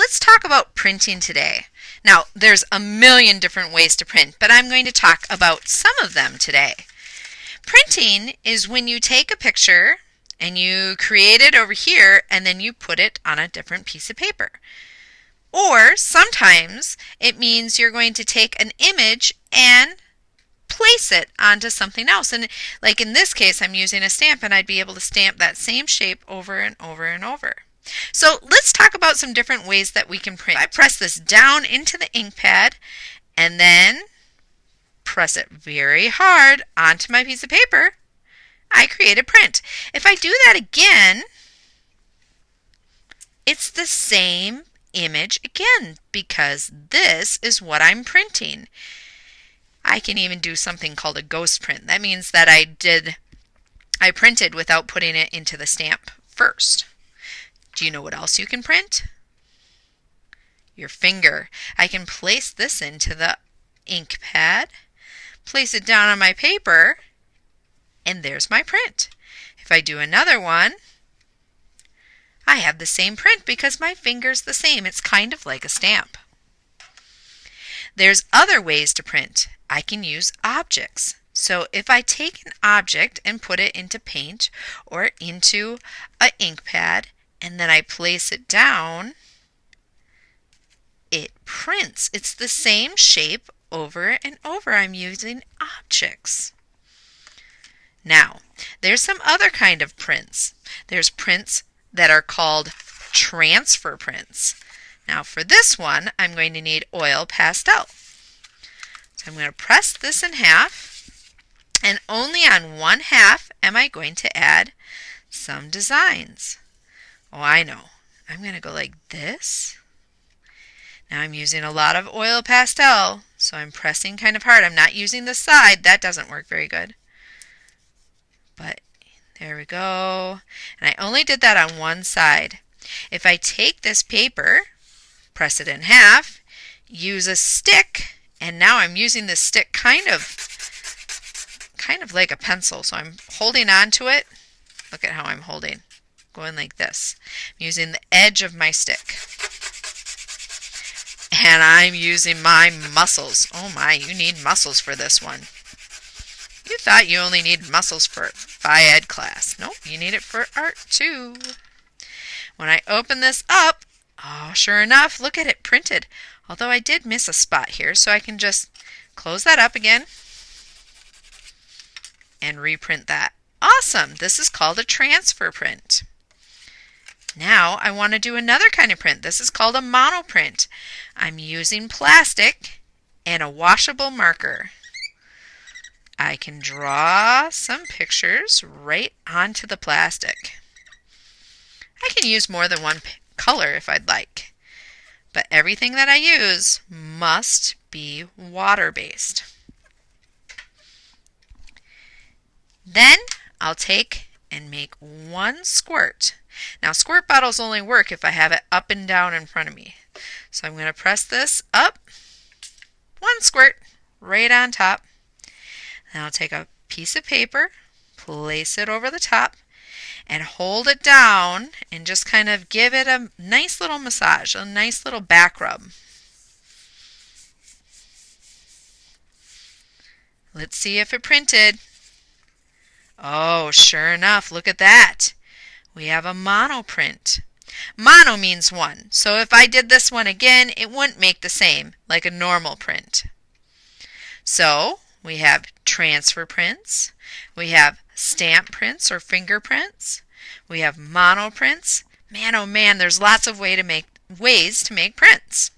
let's talk about printing today. Now, there's a million different ways to print, but I'm going to talk about some of them today. Printing is when you take a picture and you create it over here and then you put it on a different piece of paper. Or sometimes it means you're going to take an image and place it onto something else. And like in this case, I'm using a stamp and I'd be able to stamp that same shape over and over and over. So let's talk about some different ways that we can print. I press this down into the ink pad and then press it very hard onto my piece of paper. I create a print. If I do that again, it's the same image again because this is what I'm printing. I can even do something called a ghost print. That means that I printed without putting it into the stamp first. Do you know what else you can print? Your finger. I can place this into the ink pad, place it down on my paper, and there's my print. If I do another one, I have the same print because my finger's the same. It's kind of like a stamp. There's other ways to print. I can use objects. So if I take an object and put it into paint or into an ink pad and then I place it down, it prints. It's the same shape over and over. I'm using objects. Now, there's some other kind of prints. There's prints that are called transfer prints. Now for this one, I'm going to need oil pastel. So I'm going to press this in half, and only on one half am I going to add some designs. Oh, I know. I'm going to go like this. Now I'm using a lot of oil pastel, so I'm pressing kind of hard. I'm not using the side. That doesn't work very good. But there we go. And I only did that on one side. If I take this paper, press it in half, use a stick, and now I'm using this stick kind of like a pencil. So I'm holding on to it. Look at how I'm holding. Going like this. I'm using the edge of my stick. And I'm using my muscles. Oh my, you need muscles for this one. You thought you only needed muscles for Phi-Ed class. Nope, you need it for art too. When I open this up, oh, sure enough, look at it printed. Although I did miss a spot here, so I can just close that up again and reprint that. Awesome! This is called a transfer print. Now I want to do another kind of print. This is called a monoprint. I'm using plastic and a washable marker. I can draw some pictures right onto the plastic. I can use more than one color if I'd like, but everything that I use must be water-based. Then I'll take and make one squirt. Now squirt bottles only work if I have it up and down in front of me. So I'm going to press this up, one squirt right on top. Then I'll take a piece of paper, place it over the top, and hold it down and just kind of give it a nice little massage, a nice little back rub. Let's see if it printed. Oh, sure enough, look at that. We have a monoprint. Mono means one, so if I did this one again, it wouldn't make the same, like a normal print. So we have transfer prints, we have stamp prints or fingerprints, we have monoprints. Man, oh man, there's lots of ways to make prints.